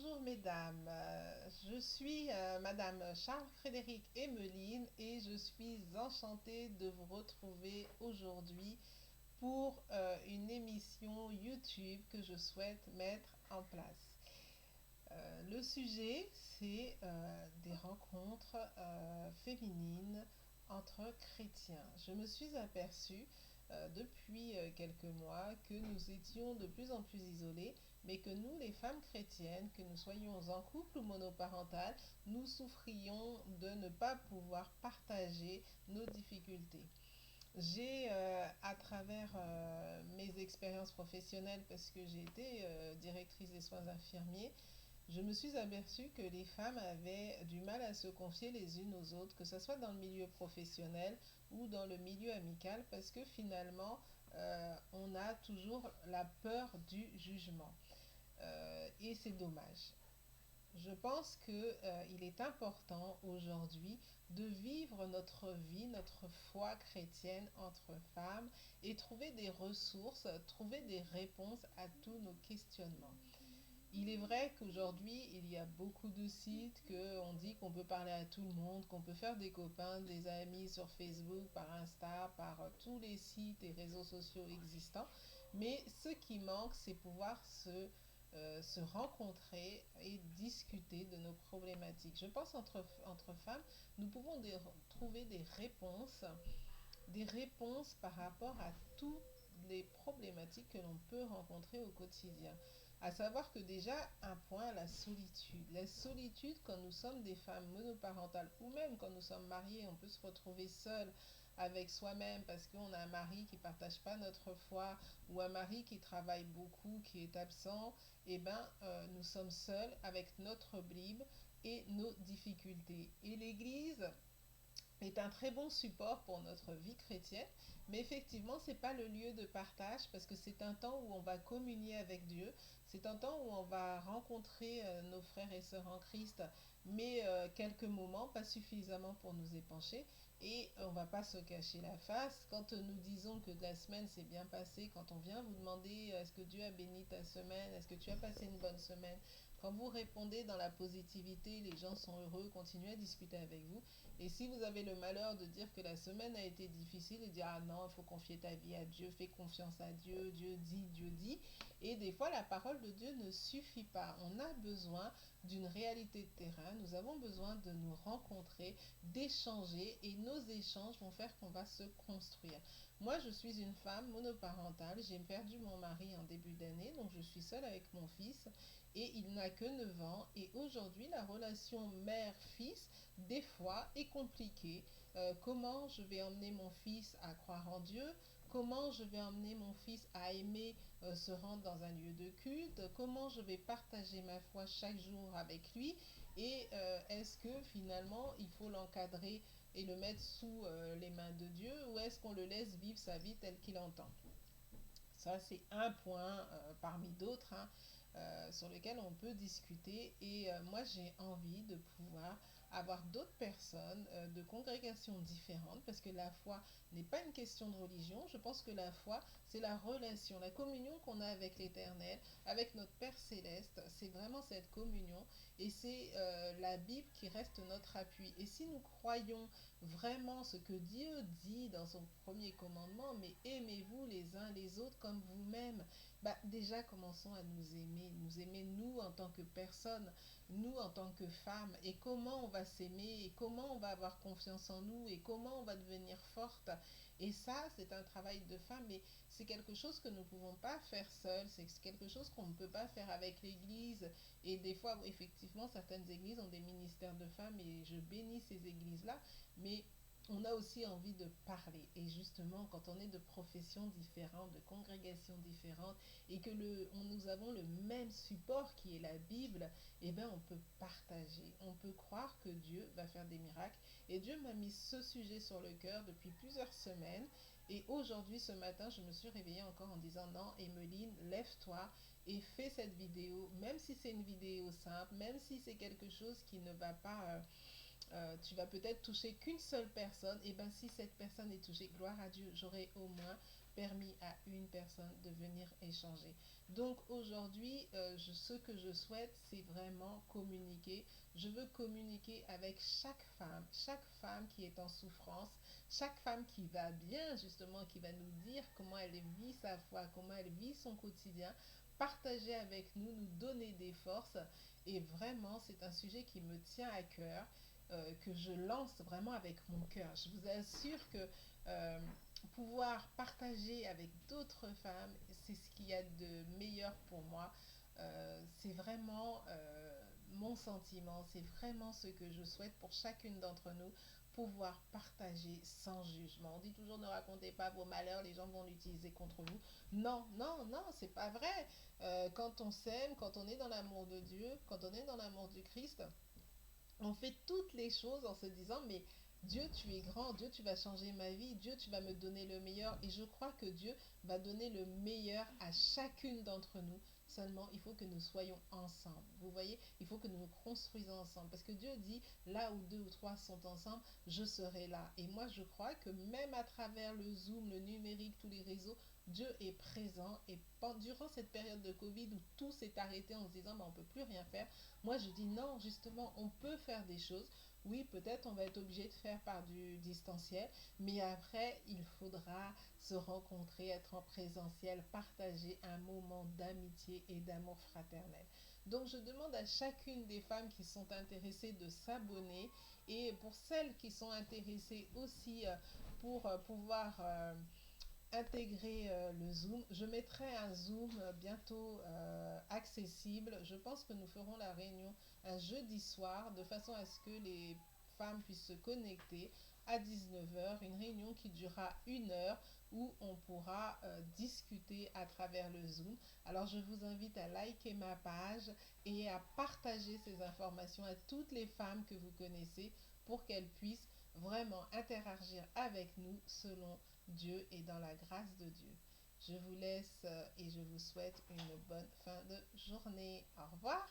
Bonjour mesdames, je suis Madame Charles-Frédéric Emmeline et je suis enchantée de vous retrouver aujourd'hui pour une émission YouTube que je souhaite mettre en place. Le sujet, c'est des rencontres féminines entre chrétiens. Je me suis aperçue depuis quelques mois que nous étions de plus en plus isolés, mais que nous, les femmes chrétiennes, que nous soyons en couple ou monoparental, nous souffrions de ne pas pouvoir partager nos difficultés. J'ai, à travers mes expériences professionnelles, parce que j'ai été directrice des soins infirmiers, je me suis aperçue que les femmes avaient du mal à se confier les unes aux autres, que ce soit dans le milieu professionnel ou dans le milieu amical, parce que finalement, on a toujours la peur du jugement. Et c'est dommage. Je pense que, il est important aujourd'hui de vivre notre vie, notre foi chrétienne entre femmes et trouver des ressources, trouver des réponses à tous nos questionnements. Il est vrai qu'aujourd'hui, il y a beaucoup de sites, qu'on dit qu'on peut parler à tout le monde, qu'on peut faire des copains, des amis sur Facebook, par Insta, par tous les sites et réseaux sociaux existants. Mais ce qui manque, c'est pouvoir se rencontrer et discuter de nos problématiques. Je pense entre femmes, nous pouvons trouver des réponses par rapport à toutes les problématiques que l'on peut rencontrer au quotidien. À savoir que déjà, un point, la solitude. La solitude, quand nous sommes des femmes monoparentales ou même quand nous sommes mariées, on peut se retrouver seul avec soi-même parce qu'on a un mari qui ne partage pas notre foi ou un mari qui travaille beaucoup, qui est absent, et ben nous sommes seuls avec notre Bible et nos difficultés. Et l'Église est un très bon support pour notre vie chrétienne, mais effectivement, c'est pas le lieu de partage parce que c'est un temps où on va communier avec Dieu, c'est un temps où on va rencontrer nos frères et sœurs en Christ, mais quelques moments, pas suffisamment pour nous épancher, et on va pas se cacher la face. Quand nous disons que la semaine s'est bien passée, quand on vient vous demander est-ce que Dieu a béni ta semaine, est-ce que tu as passé une bonne semaine, quand vous répondez dans la positivité, les gens sont heureux, continuez à discuter avec vous. Et si vous avez le malheur de dire que la semaine a été difficile, et dire ah non, il faut confier ta vie à Dieu, fais confiance à Dieu, Dieu dit, Dieu dit. Et des fois, la parole de Dieu ne suffit pas. On a besoin d'une réalité de terrain, nous avons besoin de nous rencontrer, d'échanger, et nos échanges vont faire qu'on va se construire. Moi, je suis une femme monoparentale, j'ai perdu mon mari en début d'année, donc je suis seule avec mon fils, et il n'a que 9 ans, et aujourd'hui, la relation mère-fils, des fois, est compliquée. Comment je vais emmener mon fils à croire en Dieu? Comment je vais emmener mon fils à aimer se rendre dans un lieu de culte? Comment je vais partager ma foi chaque jour avec lui? Et est-ce que finalement il faut l'encadrer et le mettre sous les mains de Dieu, ou est-ce qu'on le laisse vivre sa vie telle qu'il entend? Ça, c'est un point parmi d'autres, hein, sur lequel on peut discuter. Et moi, j'ai envie de pouvoir avoir d'autres personnes de congrégations différentes, parce que la foi n'est pas une question de religion. Je pense que la foi, c'est la relation, la communion qu'on a avec l'Éternel, avec notre Père céleste. C'est vraiment cette communion, et c'est la Bible qui reste notre appui. Et si nous croyons vraiment ce que Dieu dit dans son premier commandement, mais aimez-vous les uns les autres comme vous-même, bah déjà commençons à nous aimer nous en tant que personne, nous en tant que femmes, et comment on va s'aimer, et comment on va avoir confiance en nous, et comment on va devenir forte. Et ça, c'est un travail de femme, mais c'est quelque chose que nous ne pouvons pas faire seul, c'est quelque chose qu'on ne peut pas faire avec l'Église. Et des fois, effectivement, certaines églises ont des ministères de femmes, et je bénis ces églises-là, mais on a aussi envie de parler. Et justement, quand on est de professions différentes, de congrégations différentes, et que nous avons le même support qui est la Bible, eh bien, on peut partager. On peut croire que Dieu va faire des miracles. Et Dieu m'a mis ce sujet sur le cœur depuis plusieurs semaines. Et aujourd'hui, ce matin, je me suis réveillée encore en disant non, Emeline, lève-toi et fais cette vidéo, même si c'est une vidéo simple, même si c'est quelque chose qui ne va pas tu vas peut-être toucher qu'une seule personne, et bien si cette personne est touchée, gloire à Dieu, j'aurai au moins permis à une personne de venir échanger. Donc aujourd'hui, ce que je souhaite, c'est vraiment communiquer. Je veux communiquer avec chaque femme qui est en souffrance, chaque femme qui va bien, justement, qui va nous dire comment elle vit sa foi, comment elle vit son quotidien, partager avec nous, nous donner des forces. Et vraiment, c'est un sujet qui me tient à cœur, que je lance vraiment avec mon cœur. Je vous assure que euh, pouvoir partager avec d'autres femmes, c'est ce qu'il y a de meilleur pour moi. C'est vraiment mon sentiment, c'est vraiment ce que je souhaite pour chacune d'entre nous, pouvoir partager sans jugement. On dit toujours ne racontez pas vos malheurs, les gens vont l'utiliser contre vous. Non, non, non, c'est pas vrai. Quand on s'aime, quand on est dans l'amour de Dieu, quand on est dans l'amour du Christ, on fait toutes les choses en se disant, mais Dieu, tu es grand, Dieu, tu vas changer ma vie, Dieu, tu vas me donner le meilleur. Et je crois que Dieu va donner le meilleur à chacune d'entre nous. Seulement, il faut que nous soyons ensemble. Vous voyez, il faut que nous nous construisons ensemble. Parce que Dieu dit, là où deux ou trois sont ensemble, je serai là. Et moi, je crois que même à travers le Zoom, le numérique, tous les réseaux, Dieu est présent. Et durant cette période de Covid où tout s'est arrêté en se disant, bah, on ne peut plus rien faire, moi, je dis non, justement, on peut faire des choses. Oui, peut-être on va être obligé de faire par du distanciel, mais après, il faudra se rencontrer, être en présentiel, partager un moment d'amitié et d'amour fraternel. Donc, je demande à chacune des femmes qui sont intéressées de s'abonner et pour celles qui sont intéressées aussi pour pouvoir intégrer le Zoom. Je mettrai un Zoom bientôt accessible. Je pense que nous ferons la réunion un jeudi soir de façon à ce que les femmes puissent se connecter à 19 h. Une réunion qui durera 1 heure où on pourra discuter à travers le Zoom. Alors je vous invite à liker ma page et à partager ces informations à toutes les femmes que vous connaissez pour qu'elles puissent vraiment interagir avec nous selon Dieu et dans la grâce de Dieu. Je vous laisse et je vous souhaite une bonne fin de journée. Au revoir.